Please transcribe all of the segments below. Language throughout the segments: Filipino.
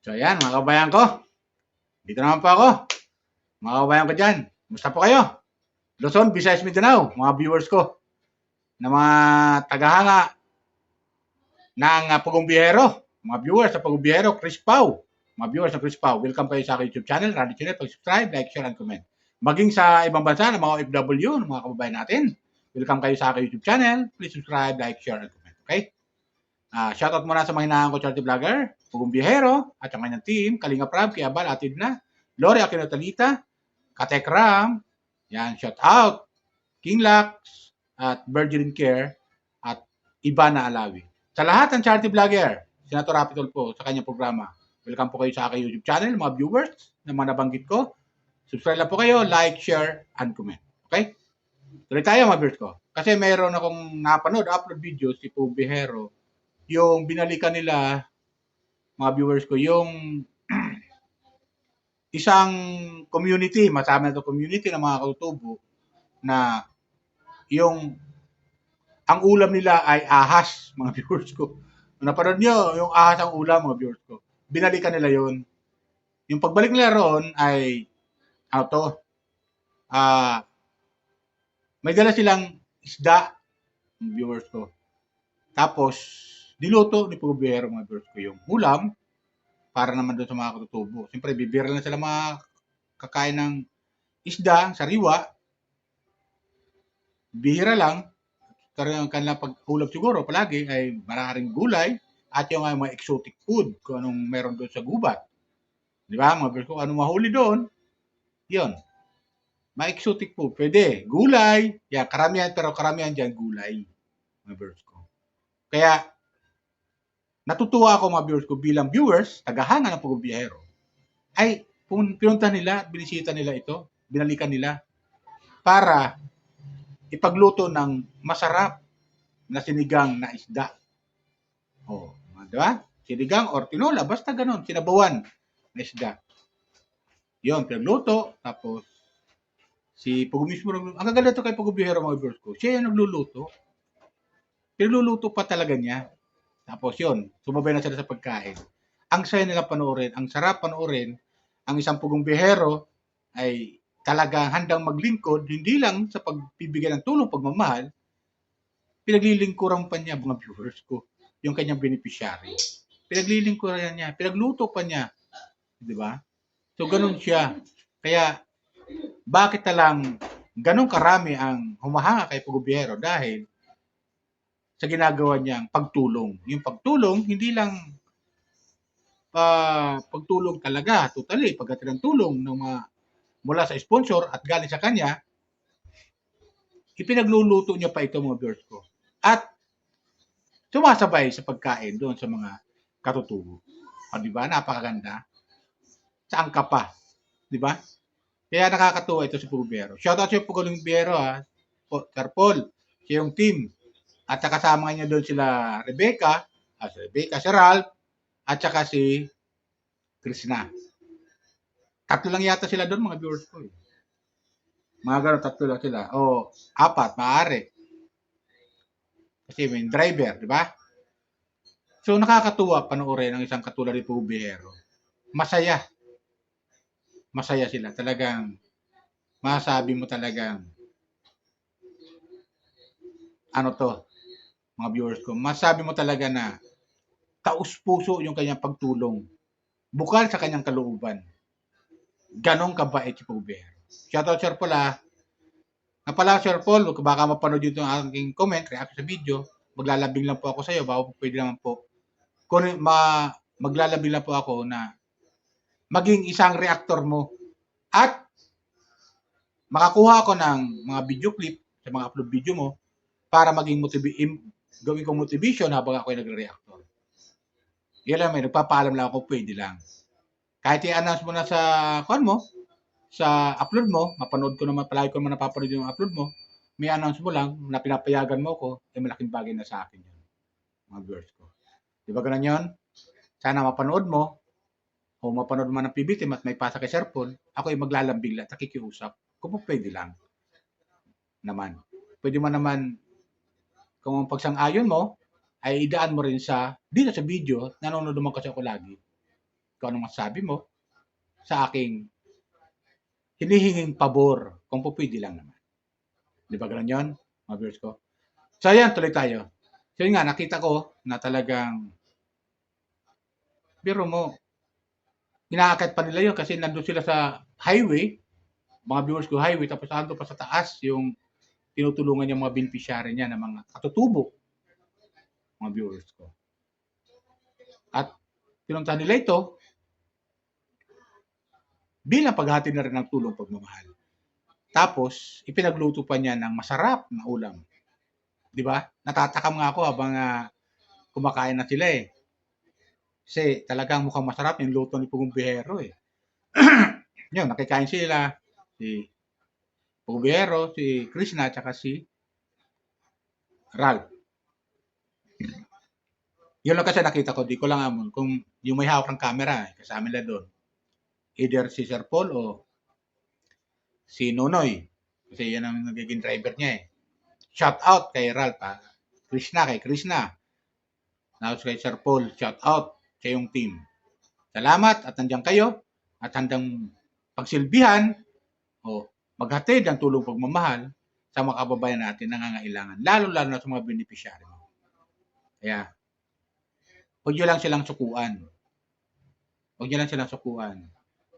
So ayan mga kabayan ko, dito naman po ako. Mga kabayan ko dyan, musta po kayo? Luzon, Visayas, Mindanao, mga viewers ko na mga tagahanga ng Pugong Biyahero, mga viewers sa Pugong Biyahero, Chris Pau, mga viewers ng Chris Pau, welcome kayo sa aking YouTube channel, Randy Channel, pag-subscribe, like, share, and comment. Maging sa ibang bansa ng mga OFW, ng mga kababayan natin, welcome kayo sa aking YouTube channel, please subscribe, like, share, and comment. Okay? Shoutout muna sa mga hinahangan ko charity vlogger, Pugong Biyahero, at ang kanyang team, Kalinga Prab, Kiabal, Atid na, Lori Aquino Talita, Katek Ram, yan, shout out, King Lax, at Virgin Care, at Ivana Alawi. Sa lahat ng charity vlogger, Senator Rapitol po sa kanyang programa. Welcome po kayo sa aking YouTube channel, mga viewers na mga nabanggit ko. Subscribe lang po kayo, like, share, and comment. Okay? Tuloy tayo mga viewers ko. Kasi mayroon akong napanood, upload video si Pugong Biyahero, yung binalikan nila, mga viewers ko, yung isang community, masama na ito community ng mga katutubo, na yung ang ulam nila ay ahas, mga viewers ko. Napanood nyo, yung ahas ang ulam, mga viewers ko. Binalikan nila yon. Yung pagbalik nila roon ay, ano to, may dala silang isda, mga viewers ko. Tapos, diluto ni Pugong Biyahero, mga viewers ko, yung ulam, para naman doon sa mga katutubo. Siyempre, bibira na sila mga kakain ng isda, sariwa, bihira lang, ang kanilang pag-ulam siguro palagi ay maraming gulay at yung mga exotic food kung anong meron doon sa gubat. Di ba? Mga verse ko, anong mahuli doon, yun. Mga exotic food, pwede. Gulay, yan, karamihan, pero karamihan dyan, gulay. Mga verse ko. Kaya, natutuwa ako mga viewers ko bilang viewers, tagahanga ng Pugong Biyahero, ay pinunta nila, binisita nila ito, binalikan nila, para ipagluto ng masarap na sinigang na isda. Oh, di ba? Sinigang or tinola, basta ganun, sinabawan na isda. Yun, pinagluto, tapos si Pugong mismo, ang gaganda to kay Pugong Biyahero mga viewers ko, siya yung nagluluto. Pinagluluto pa talaga niya. Tapos yun, sumabay na sila sa pagkain. Ang saya nila panoorin, ang sarap panoorin, ang isang Pugong Biyahero ay talagang handang maglingkod, hindi lang sa pagbibigay ng tulong, pagmamahal, pinaglilingkuran pa niya, mga viewers ko, yung kanyang beneficiary. Pinaglilingkuran niya, pinagluto pa niya. Di ba? So, ganun siya. Kaya, bakit talang ganun karami ang humahanga kay Pugong Biyahero? Dahil sa ginagawa niyang pagtulong. Yung pagtulong, hindi lang pagtulong talaga, totally, pagdating ng tulong ng mga mula sa sponsor at galing sa kanya, ipinagluluto niya pa ito mga viewers ko. At sumasabay sa pagkain doon sa mga katutubo. O, di ba? Napakaganda. Saan ka pa? Di ba? Kaya nakakatuwa ito si Pugong Biyahero. Shoutout sa Pugong Biyahero, ha? Sir Paul, siya yung team. At kasama niya doon sila Rebecca, si Ralph, at saka si Krishna. Tatlo lang yata sila doon, mga viewers ko. Mga gano'n, tatlo lang sila. O, apat, maaari. Kasi may driver, di ba? So, nakakatuwa panoorin ang isang katulad ni Pugong Biyahero. Masaya. Masaya sila. Talagang, masabi mo talagang, ano to, mga viewers ko, masabi mo talaga na taus-puso yung kanyang pagtulong. Bukal sa kanyang kalooban. Ganon kabait si Pugong Biyahero. Shoutout Sir Paul, ha. Pala Sir Paul, baka mapanood dito ang aking comment, react sa video, maglalabing lang po ako sa iyo, baka po pwede naman po. Kung maglalabing lang po ako na maging isang reactor mo at makakuha ako ng mga video clip sa mga upload video mo para maging gawin kong motivation habang ako ay nagre-reactor. Yan lang, may nagpapaalam lang ako, pwede lang. Kahit i-announce mo na sa mo, sa upload mo, mapanood ko naman, palagi ko naman napapanood yung upload mo, may announce mo lang na pinapayagan mo ko, ay malaking bagay na sa akin yun. Mga viewers ko. Di ba ganun yun? Sana mapanood mo, o mapanood mo ng PBT at may pasa kay Sir Paul, ako ay maglalambing lang, nakikiusap. Kung pwede lang. Naman. Pwede mo naman, kung pagsang-ayon mo, ay idaan mo rin sa, dito sa video, nanonood naman kasi ako lagi. kung anong masasabi mo sa aking hinihinging pabor, kung pupwede lang naman. Di ba ganun yun, mga viewers ko? So, ayan, tuloy tayo. So, yun nga, nakita ko na talagang, biro mo, inaakit pa nila yun kasi nandun sila sa highway, mga viewers ko, highway, tapos ando pa sa taas yung tinutulungan yung mga beneficiary niya ng mga katutubo, mga viewers ko. At pinunta nila ito bilang paghati na rin ng tulong pagmamahal. Tapos, ipinagluto pa niya ng masarap na ulam. Di ba? Natatakam nga ako habang kumakain na sila eh. Kasi talagang mukhang masarap yung luto ni Pugong Bihero eh. Yun, nakikain sila. Si Pugong Bihero, si Krishna, at si Ralph. Yun lang kasi nakita ko. Di ko lang amon kung yung may hawak ng camera eh, kasama nila doon. Either si Sir Paul o si Nonoy. Kasi yan ang nagiging driver niya eh. Shout out kay Ralph ha. Krishna kay Krishna. Tapos kay Sir Paul, shout out sa iyong team. Salamat at nandiyan kayo at handang pagsilbihan o maghatid ng tulong pagmamahal sa mga kababayan natin na nangangailangan, lalo-lalo na sa mga beneficiary. Kaya, huwag nyo lang silang sukuan. Huwag nyo lang silang sukuan.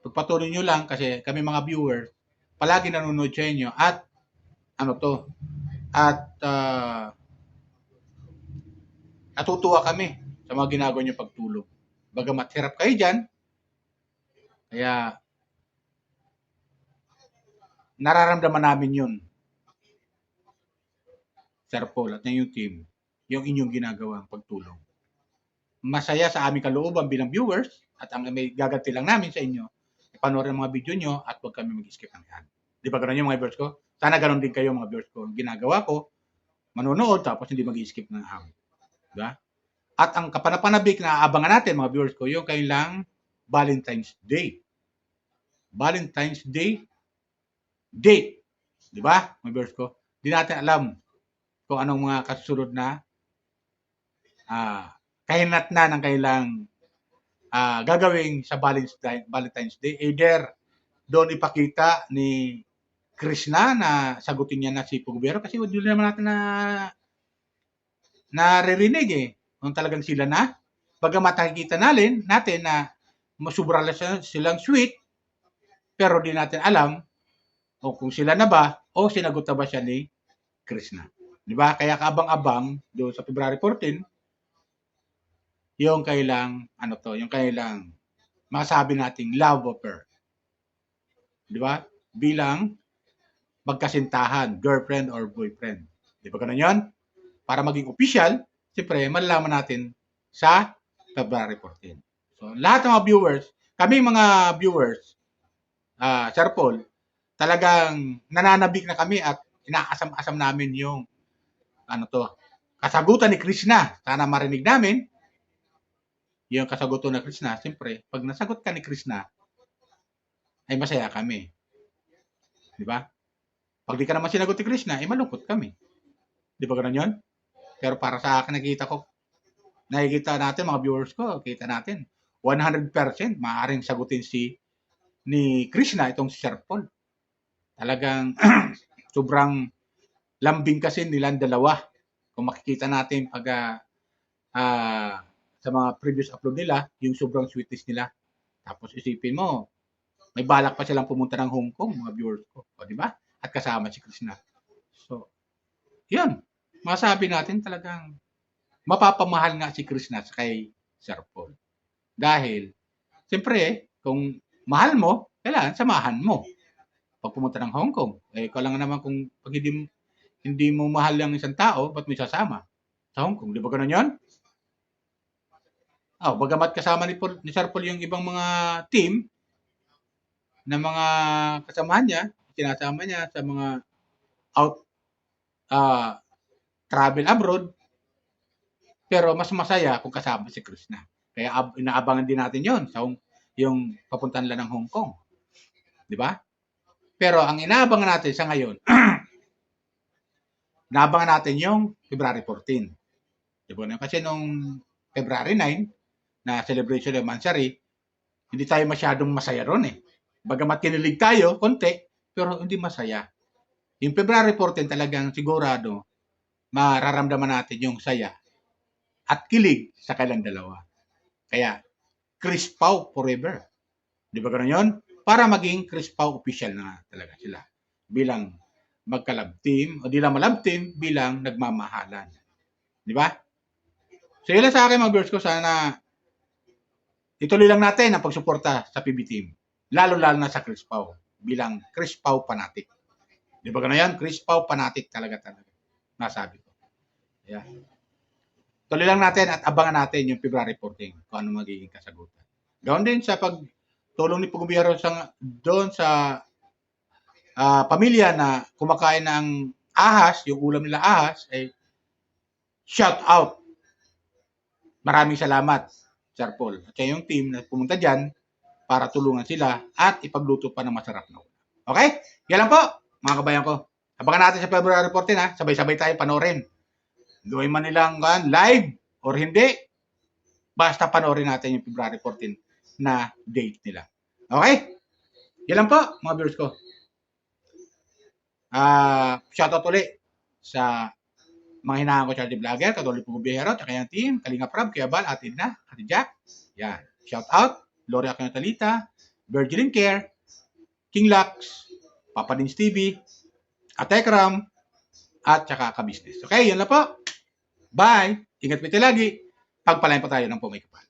Pagpatuloy nyo lang kasi kami mga viewers, palagi nanonood sa inyo at natutuwa kami sa mga ginagawa nyo pagtulong. Bagamat hirap kayo dyan, kaya nararamdaman namin yun, Sir Paul at yung team, yung inyong ginagawang pagtulong. Masaya sa aming kalooban bilang viewers at ang may gaganti lang namin sa inyo, ipanoorin ang mga video nyo at huwag kami mag-skip ng yan. Di ba ganun yung mga viewers ko? Sana ganun din kayo mga viewers ko. Ginagawa ko, manonood tapos hindi mag-skip ng ham. Diba? At ang kapanapanabik na aabangan natin mga viewers ko, yung kailang Valentine's Day. Valentine's Day date. Di ba mga viewers ko? Di natin alam kung anong mga kasunod na kahinatnan ng kailang gagawin sa Valentine's Day. Either doon ipakita ni Krishna na sagutin niya na si Pugong kasi hindi naman natin naririnig eh. Kung talagang sila na. Bagamat nakikita natin na masubra silang sweet, pero di natin alam o kung sila na ba o sinagot na ba siya ni Krishna. Di ba? Kaya kaabang-abang doon sa February 14, yung kailang, yung kailang masabi nating love affair. Di ba? Bilang magkasintahan, girlfriend or boyfriend. Di ba ganun yun? Para maging official, siyempre, malalaman natin sa February 14. So, lahat ng mga viewers, kami mga viewers, Sir Paul, talagang nananabik na kami at inaasam-asam namin yung kasagutan ni Krishna. Sana marinig namin yung kasagutan ni Krishna. Siyempre, pag nasagot ka ni Krishna, ay masaya kami. Di ba? Pag di ka naman sinagot ni Krishna, ay malungkot kami. Di ba ganun yun? Pero para sa akin, nakikita natin, mga viewers ko, kita natin, 100% maaaring sagutin ni Krishna itong si Sir Paul. Talagang sobrang lambing kasi nilang dalawa. Kung makikita natin pag sa mga previous upload nila, yung sobrang sweetness nila. Tapos isipin mo, may balak pa silang pumunta ng Hong Kong, mga viewers ko. O, di ba? At kasama si Krishna. So, yun. Masabi natin talagang mapapamahal nga si Krishna kay Sir Paul. Dahil, siyempre, kung mahal mo, kailangan samahan mo. Pag pumunta ng Hong Kong, ikaw lang naman kung pag hindi mo mahal ang isang tao, ba't mo isasama sa Hong Kong? Di ba ganun yun? Bagamat kasama ni Sir Paul yung ibang mga team na mga kasamahan niya, sinasama niya sa mga travel abroad, pero mas masaya kung kasama si Krishna. Kaya inaabangan din natin yon sa yung papuntan lang ng Hong Kong. Di ba? Pero ang inaabangan natin sa ngayon, inaabangan natin yung February 14. Di ba? Kasi nung February 9, na celebration of Mansari, Hindi tayo masyadong masaya ron eh. Bagamat kinilig tayo, konti, pero hindi masaya. Yung February 14 talagang sigurado, mararamdaman natin yung saya at kilig sa kailang dalawa. Kaya, Chris Pau forever. Di ba gano'n yun? Para maging Chris Pau official na talaga sila. Bilang magka-love team, o di lang ma-love team, bilang nagmamahalan. Di ba? So yun lang sa akin mga viewers ko, sana ituloy lang natin ang pagsuporta sa PB team. Lalo-lalo na sa Chris Pau, bilang Chris Pau fanatic. Di ba gano'n yan? Chris Pau fanatic talaga. Nasabi ko. Yeah. Tuloy lang natin at abangan natin yung February 14 kung ano magiging kasagutan. Gawin din sa pagtulong ni Pugubiyaro doon sa pamilya na kumakain ng ahas, yung ulam nila ahas, ay shout out. Maraming salamat, Sir Paul. At yung team na pumunta dyan para tulungan sila at ipagluto pa ng masarap na ulam. Okay? Yan lang po, mga kabayan ko. Abangan natin sa February 14 ha. Sabay-sabay tayo panoorin. Gawin man nilang live or hindi, basta panoorin natin yung February 14 na date nila. Okay? Yan lang po, mga viewers ko. Shoutout ulit sa mga hinahan ko charity vlogger, katulad po Bihero, tsaka yung team, Kalinga Prab, Kuya Bal, Ate Edna, Ate Jack. Yan. Shoutout, Gloria Talita, Virgilin Care, King Lux, Papa Dins TV, Atekram, at tsaka Ka-Business. Okay, yan lang po. Bye! Ingat po tayo lagi. Pagpalain po tayo ng pumikapal.